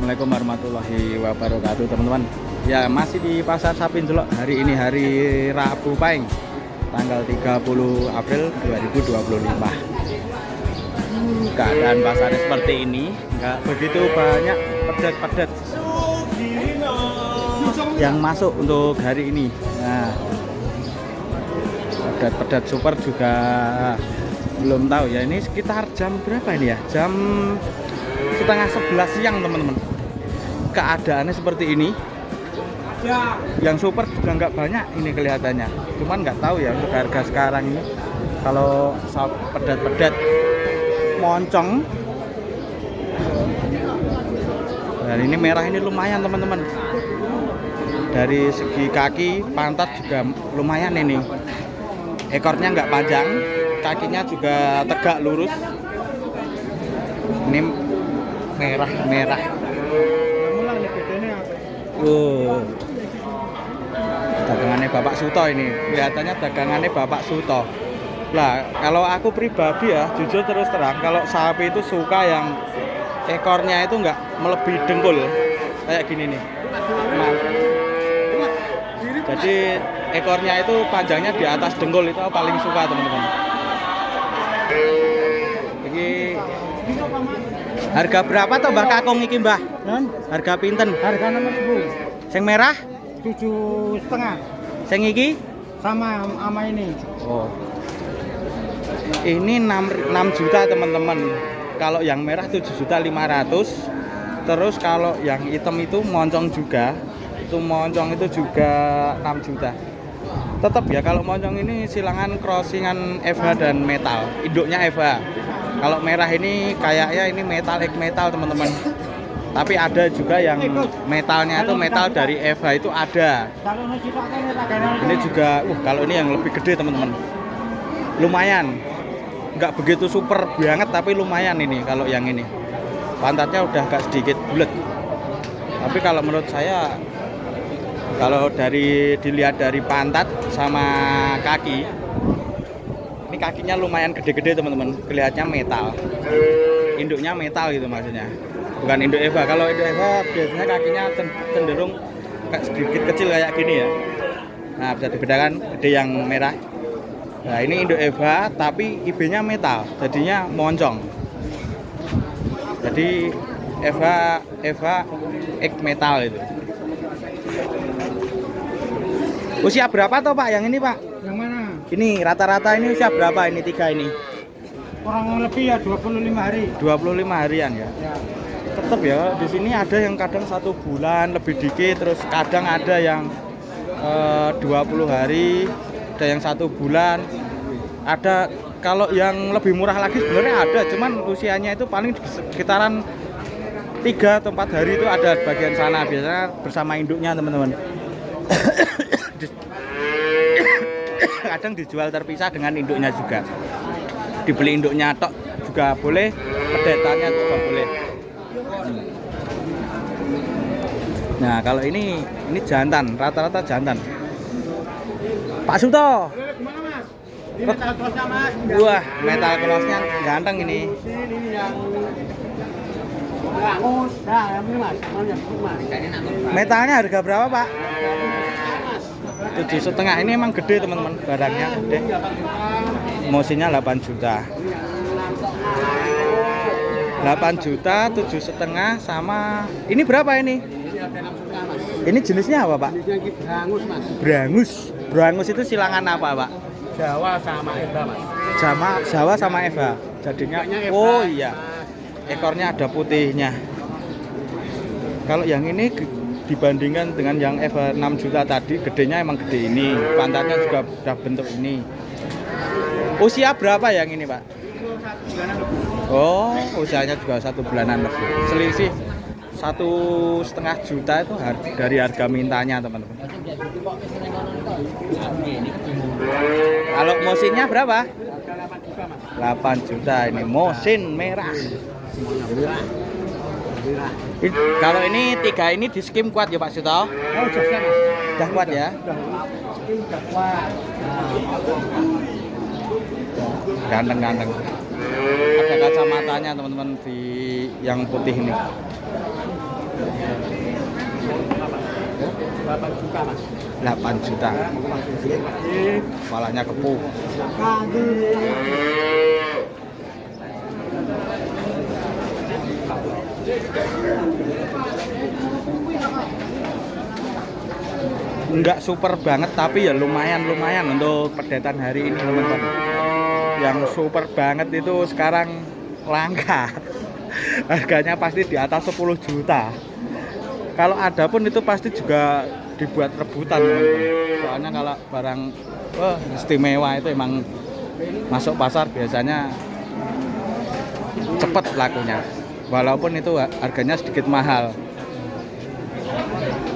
Assalamualaikum warahmatullahi wabarakatuh teman-teman. Ya masih di Pasar Sapi Njelok. Hari ini hari Rabu Pahing, tanggal 30 April 2025. Keadaan pasarnya seperti ini, nggak begitu banyak pedat-pedat yang masuk untuk hari ini. Nah, pedat-pedat super juga belum tahu ya. Ini sekitar jam berapa ini ya? Jam setengah 11 siang teman-teman. Keadaannya seperti ini. Yang super juga nggak banyak ini kelihatannya. Cuman nggak tahu ya untuk harga sekarang ini. Kalau pedat-pedat moncong, dan ini merah ini lumayan teman-teman. Dari segi kaki, pantat juga lumayan ini. Ekornya nggak panjang, kakinya juga tegak lurus. Ini merah. Dagangannya Bapak Suto ini, kelihatannya dagangannya Bapak Suto. Lah, kalau aku pribadi ya, jujur terus terang, kalau sapi itu suka yang ekornya itu nggak melebihi dengkul, kayak gini nih. Nah, jadi ekornya itu panjangnya di atas dengkul, itu paling suka teman-teman. Ini harga berapa toh Mbah Kakung iki Mbah? Harga pinten? Harga 6.000. Sing merah? 7,5. Sing iki? Sama ini. Oh. Ini 6 juta teman-teman. Kalau yang merah 7.500.000. Terus kalau yang hitam itu moncong juga. Itu moncong itu juga 6 juta. Tetap ya kalau moncong ini silangan crossingan FH dan metal. Induknya FH. Kalau merah ini kayaknya ini metal teman-teman. Tapi ada juga yang metalnya itu metal dari FH itu ada. Ini juga, kalau ini yang lebih gede teman-teman. Lumayan. Nggak begitu super banget tapi lumayan ini kalau yang ini. Pantatnya udah agak sedikit bulat. Tapi kalau menurut saya, kalau dilihat dari pantat sama kaki, ini kakinya lumayan gede-gede teman-teman. Kelihatannya metal. Induknya metal gitu maksudnya. Bukan induk Eva. Kalau induk Eva biasanya kakinya cenderung sedikit kecil kayak gini ya. Nah, bisa dibedakan gede yang merah. Nah, ini induk Eva tapi IB-nya metal, jadinya moncong. Jadi Eva X metal itu. Usia berapa toh Pak yang ini Pak? Yang mana? Ini rata-rata ini usia berapa ini tiga ini? Kurang lebih ya 25 hari. 25 harian ya. Tetap ya, di sini ada yang kadang 1 bulan lebih dikit, terus kadang ada yang 20 hari, ada yang 1 bulan. Ada kalau yang lebih murah lagi sebenarnya ada, cuman usianya itu paling di sekitaran 3 atau 4 hari itu ada bagian sana, biasanya bersama induknya teman-teman. Kadang dijual terpisah dengan induknya juga. Dibeli induknya tok juga boleh, pedetannya juga boleh. Nah, kalau ini jantan, rata-rata jantan. Pak Suto. Ini metal cross-nya Mas. Wah, metal cross-nya ganteng ini. Ini yang Rangus. Nah, yang ini Mas. Metalnya harga berapa, Pak? 7,5. Ini emang gede, teman-teman. Barangnya gede. Mosinya 8 juta. 8 juta, 7,5 sama ini berapa ini? Ini jenisnya apa, Pak? Jenisnya Brangus, Mas. Brangus. Brangus itu silangan apa, Pak? Jawa sama Eva, Mas. Jawa sama Eva. Jadinya oh iya. Ekornya ada putihnya. Kalau yang ini dibandingkan dengan yang Eva 6 juta tadi, gedenya emang gede ini. Pantatnya juga udah bentuk ini. Usia berapa yang ini, Pak? 1 bulanan lebih. Oh, usianya juga 1 bulanan lebih. Selisih 1,5 juta itu dari harga mintanya, teman-teman. Kalau mosinnya berapa? 8 juta ini mosin merah. Kalau ini 3 ini di skim kuat ya Pak Suto? Oh, sudah Mas. Udah kuat ya? Udah kuat. Ganteng. Ada kacamatanya teman-teman di yang putih ini. 8 juta mas. 8 juta. Kepalanya kepu. Enggak super banget tapi ya lumayan untuk pedetan hari ini teman-teman. Yang super banget itu sekarang langka. Harganya pasti di atas 10 juta. Kalau ada pun itu pasti juga dibuat rebutan teman-teman. Soalnya kalau barang istimewa itu emang masuk pasar biasanya cepet lakunya. Walaupun itu harganya sedikit mahal.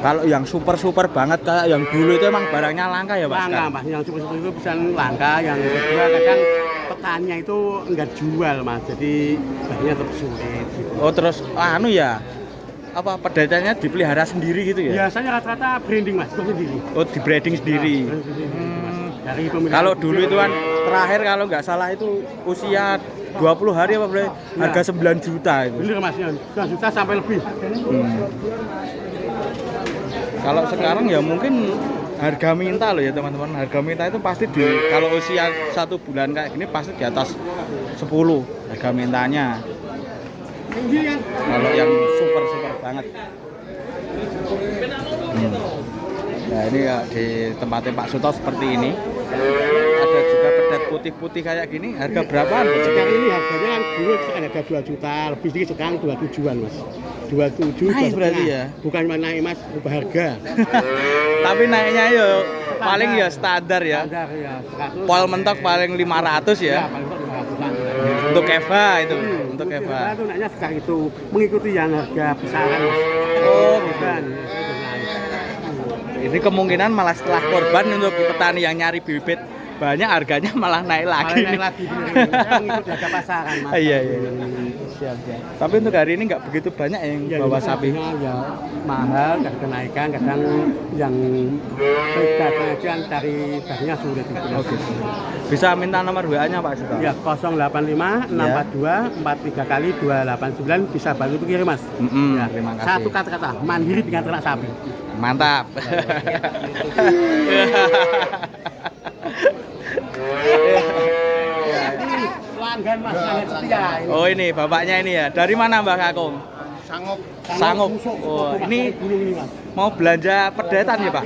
Kalau yang super banget kayak yang dulu itu emang barangnya langka ya Pak? Langka Mas, yang super itu bisa langka, yang kedua kadang petaninya itu enggak jual Mas, jadi bahannya tetap sulit gitu. Oh terus ya apa pedatannya dipelihara sendiri gitu ya? Biasanya rata-rata branding Mas, itu sendiri. Oh di breeding sendiri. Dari pemilihan Kalau dulu itu kan terakhir kalau nggak salah itu usia 20 hari apa bro? Harga 9 juta itu. Bener Mas, 9 juta sampai lebih. Kalau sekarang ya mungkin harga minta loh ya teman-teman. Harga minta itu pasti kalau usia 1 bulan kayak gini pasti di atas 10 harga mintanya. Kalau yang super banget. Nah ini ya di tempatnya Pak Suto seperti ini. Ada juga pedet putih-putih kayak gini. Harga berapaan? Sekarang ini harganya kan dulu harga 2 juta, lebih sedikit sekarang 27-an Mas. 27 naik berarti ya? Bukan naik Mas, ubah harga. Tapi naiknya ya paling ya standar ya. Standar ya, 100. Pol mentok paling 500 ya. Ya, paling mentok 500-an. Untuk Eva itu, untuk Eva. Itu naiknya sekarang itu mengikuti yang harga besaran Mas. Oh, gitu. Bukan. Ini kemungkinan malah setelah korban untuk petani yang nyari bibit banyak harganya malah naik lagi. Malah naik lagi mengikuti harga pasaran Mas. Iya. Siap. Tapi untuk hari ini nggak begitu banyak yang Ya, bawa sapi. Ya mahal, kadang kenaikan, kadang yang kenaikan dari bahannya sulit itu. Oke. Bisa minta nomor WA-nya Pak Suto? Ya 085 642 43 kali 289 bisa bantu itu kirim Mas. Ya, terima kasih. satu kata-kata mandiri dengan ternak sapi. Mantap. Pelanggan Mas, pelanggan setia. Oh ini bapaknya ini ya. Dari mana Mbak Kakung? Sanggup. Oh ini mau belanja pedetan ya Pak?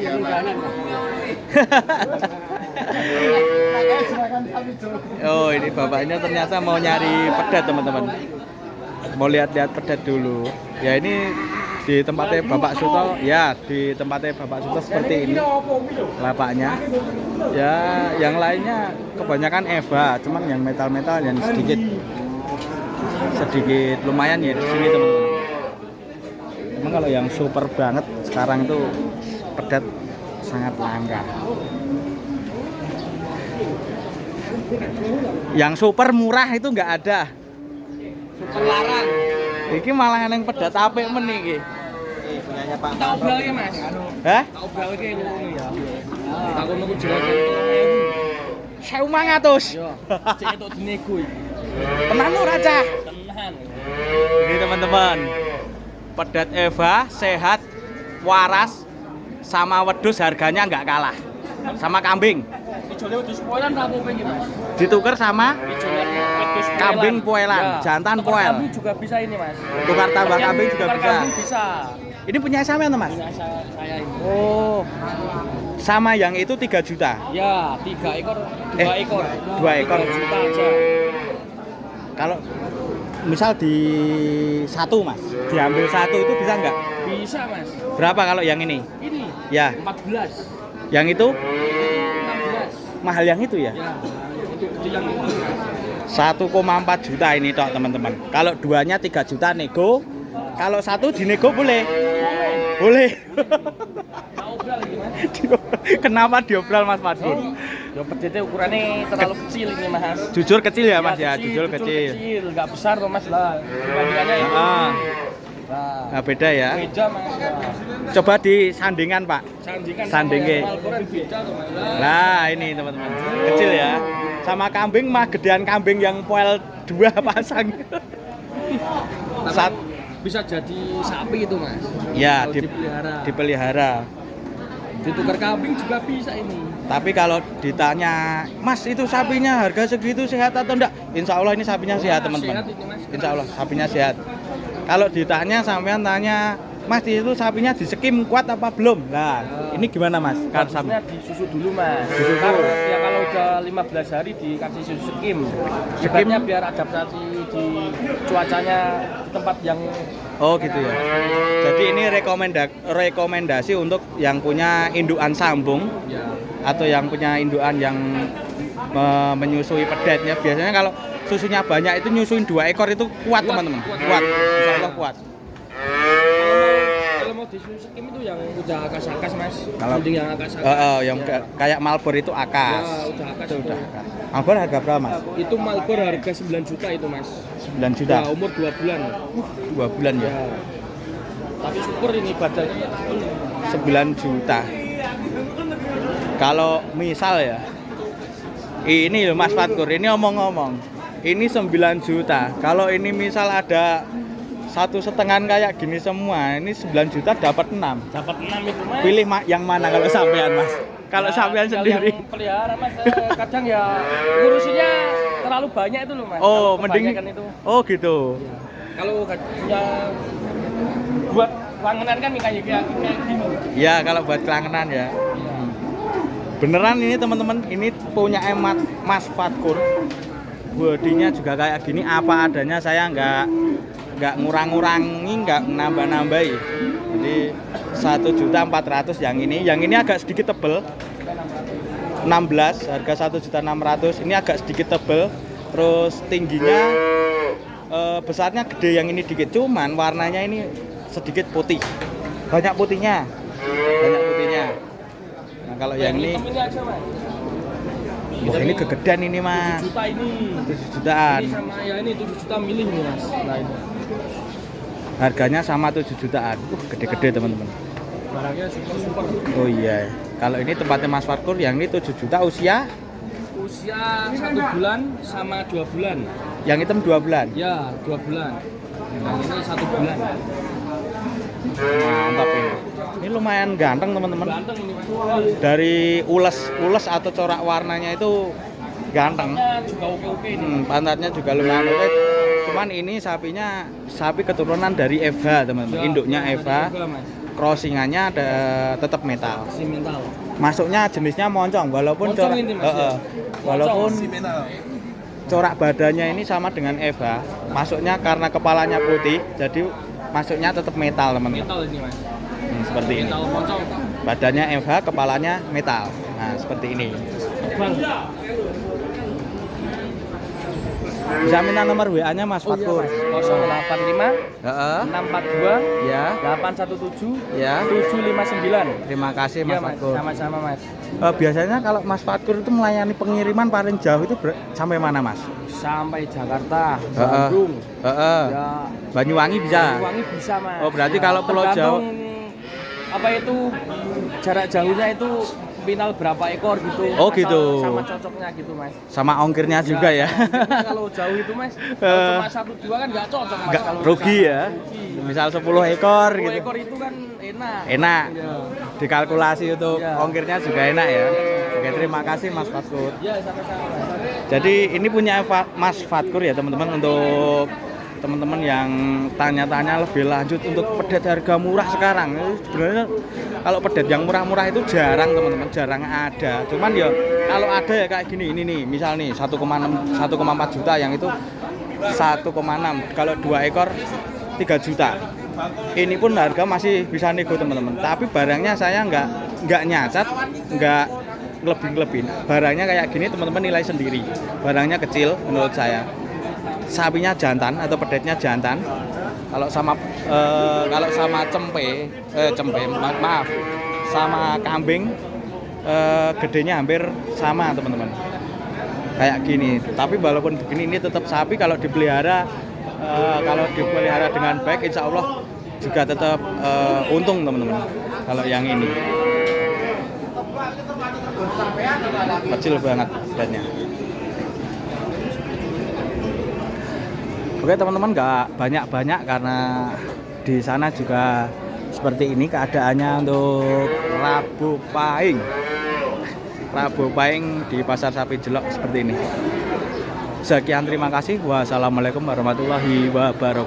Oh ini bapaknya ternyata mau nyari pedet teman-teman. Mau lihat-lihat pedet dulu. Ya ini di tempatnya Bapak Suto, ya di tempatnya Bapak Suto seperti ini lapaknya. Ya yang lainnya kebanyakan Eva, cuman yang metal-metal yang sedikit lumayan ya di sini teman-teman. Emang kalau yang super banget sekarang itu pedet sangat langka. Yang super murah itu nggak ada. Super larang. Iki malah yang pedet apik men iki. Punyanya Pak. Tak obral ya Mas. Hah? Tak obral iki ngono ya. Aku nunggu jual 1.500. Yo, cek itu dinego iki. Tenan ora cah? Tenan. Ini teman-teman. Pedet Eva sehat, waras, sama wedhus harganya nggak kalah. Sama kambing. Ijole wedhus poelan ta apa iki Mas? Ditukar sama Ijole wedhus kambing poelan, jantan poel. Kambing juga bisa ini Mas. Tukar tambah kambing juga Tukar bisa. Kambing bisa. Ini punya sampean Mas? Punya saya ini. Oh. Sama yang itu 3 juta. Ya, 3 ekor, 2 ekor. 2 ekor 3 juta aja. Kalau misal di satu Mas, diambil satu itu bisa nggak? Bisa Mas. Berapa kalau yang ini? Ini Ya. 14. Yang itu 16. mahal yang itu ya? Ya. Itu yang 1,4 juta ini tok teman-teman. Kalau duanya 3 juta nego. Kalau satu dinego boleh? Boleh. obral iki Mas. Kenapa diobral Mas Fadun? Ya pedete ukurannya terlalu kecil ini Mas. Jujur kecil ya Mas ya, jujur kecil. Enggak besar tuh Mas lah. Perbandingannya itu. Nah, beda ya. Beda Mas. Coba disandingan Pak. Sandingke. Beda tuh Mas. Nah, ini teman-teman. Kecil ya. Sama kambing mah gedean kambing yang poel 2 pasang. bisa jadi sapi itu mas. Ya, Kalau dipelihara. Ditukar kambing juga bisa ini. Tapi kalau ditanya, Mas itu sapinya harga segitu sehat atau enggak? Insya Allah ini sapinya sehat teman-teman. Sehat ini, Mas. Insya Allah sapinya sehat. Kalau ditanya sampean tanya, Mas itu sapinya disekim kuat apa belum? Nah, ini gimana Mas? Kan Bagusnya disusu dulu mas. Disusu. Karena ya kalau udah 15 hari dikasih susu skim. Sebenarnya biar adaptasi di cuacanya tempat yang. Oh gitu ya. Jadi ini rekomendasi untuk yang punya indukan sambung Ya. atau yang punya indukan yang menyusui pedetnya. Biasanya kalau susunya banyak itu nyusuin 2 ekor itu kuat teman-teman. Kuat. Insya Allah kuat. Kalau mau disusu skim itu yang udah akas-akas mas. Kalau Mending yang akas-akas. yang kayak Marlboro itu akas. Ya, udah akas Itu itu. udah akas. Marlboro harga berapa Mas? Itu Marlboro harga 9 juta itu mas. 9 juta. Ya, umur 2 bulan. 2 bulan ya. Ya. Tapi syukur ini badannya 9 juta. Kalau misal ya, ini loh Mas Fatkur, ini omong-omong, ini 9 juta. Kalau ini misal ada 1,5 kayak gini semua, ini 9 juta dapat 6. dapat 6 itu mas. Pilih yang mana kalau sampean Mas? Kalau sampean tinggal sendiri. yang pelihara mas, kadang ya ngurusinnya terlalu banyak itu loh mas. Oh, Kalau mending. kebanyakan itu. Oh gitu. Kalau punya buat langganan kan kayak gini. Ya kalau buat kelangenan ya. Beneran ini teman-teman, ini punya Mas Fatkur. Bodinya juga kayak gini apa adanya, saya nggak ngurang-ngurangi, nggak nambah-nambahi. Jadi 1.400.000 yang ini agak sedikit tebel. 16 harga 1.600.000, ini agak sedikit tebel. Terus tingginya besarnya gede, yang ini dikit, cuman warnanya ini sedikit putih. Banyak putihnya. Nah, kalau yang ini aja mas. wah ini kegedean ini Mas. 7 juta ini. 7 jutaan. Ini sama ya ini 7 juta milih nih mas. Nah ini. Harganya sama 7 jutaan. Gede-gede teman-teman. Barangnya super. Oh iya. Kalau ini tempatnya Mas Fatkur, yang ini 7 juta usia? Usia 1 bulan sama 2 bulan. Yang hitam 2 bulan. Ya 2 bulan. Yang ini 1 bulan. Mantap ini. Ini lumayan ganteng teman-teman. Ganteng ini mas. Dari ules atau corak warnanya itu ganteng. Pantatnya juga oke ini. Pantatnya juga lumayan oke. Cuman ini sapi keturunan dari Eva teman-teman. Ya, Induknya dari Eva. mas. Crossingannya ada tetap metal. Simental. Masuknya jenisnya moncong, walaupun Moncong corak ini, Mas, ya? walaupun Simental. corak badannya ini sama dengan Eva. Masuknya karena kepalanya putih, jadi masuknya tetap metal teman-teman. Metal ini mas. Seperti ini. Metal moncong. Badannya Eva, kepalanya metal. Nah seperti ini. Bang. Bisa minta nomor WA-nya Mas Fatkur. 085 Heeh. 642 Ya, 817 ya. 759. Terima kasih Iya Mas mas, Fatkur. sama-sama mas. Biasanya kalau Mas Fatkur itu melayani pengiriman paling jauh itu sampai mana Mas? Sampai Jakarta, Heeh. Bandung, Heeh. ya Banyuwangi bisa. Banyuwangi bisa mas. Oh, berarti kalau Pulau tergantung apa itu jarak jauhnya itu final berapa ekor gitu. Oh, Asal gitu. Sama cocoknya gitu mas. Sama ongkirnya juga ya. Kalau jauh itu mas, kalau cuma 1-2 kan nggak cocok mas. Nggak, Kalau rugi ya. rugi. Misal 10 ekor 10 gitu. ekor itu kan enak. Enak. Iya. Dikalkulasi untuk Iya. ongkirnya juga enak ya. Oke, terima kasih Mas Fatkur. Ya sama-sama mas. Jadi ini punya Mas Fatkur ya teman-teman, untuk teman-teman yang tanya-tanya lebih lanjut untuk pedet harga murah sekarang. Sebenarnya kalau pedet yang murah-murah itu jarang teman-teman, jarang ada. Cuman ya kalau ada ya kayak gini, ini nih, misal nih 1,4 juta, yang itu 1,6. Kalau 2 ekor 3 juta. Ini pun harga masih bisa nego teman-teman. Tapi barangnya saya nggak nyacat, nggak lebih-lebihin. Barangnya kayak gini teman-teman nilai sendiri. Barangnya kecil menurut saya. Sapinya jantan atau pedetnya jantan. Kalau sama maaf, sama kambing gedenya hampir sama teman-teman. Kayak gini. Tapi walaupun begini, ini tetap sapi kalau dipelihara dengan baik, insya Allah juga tetap untung teman-teman. Kalau yang ini kecil banget bednya. Oke teman-teman, nggak banyak-banyak karena di sana juga seperti ini keadaannya untuk Rabu Pahing. Rabu Pahing di Pasar Sapi Jelok seperti ini. Sekian, terima kasih. Wassalamualaikum warahmatullahi wabarakatuh.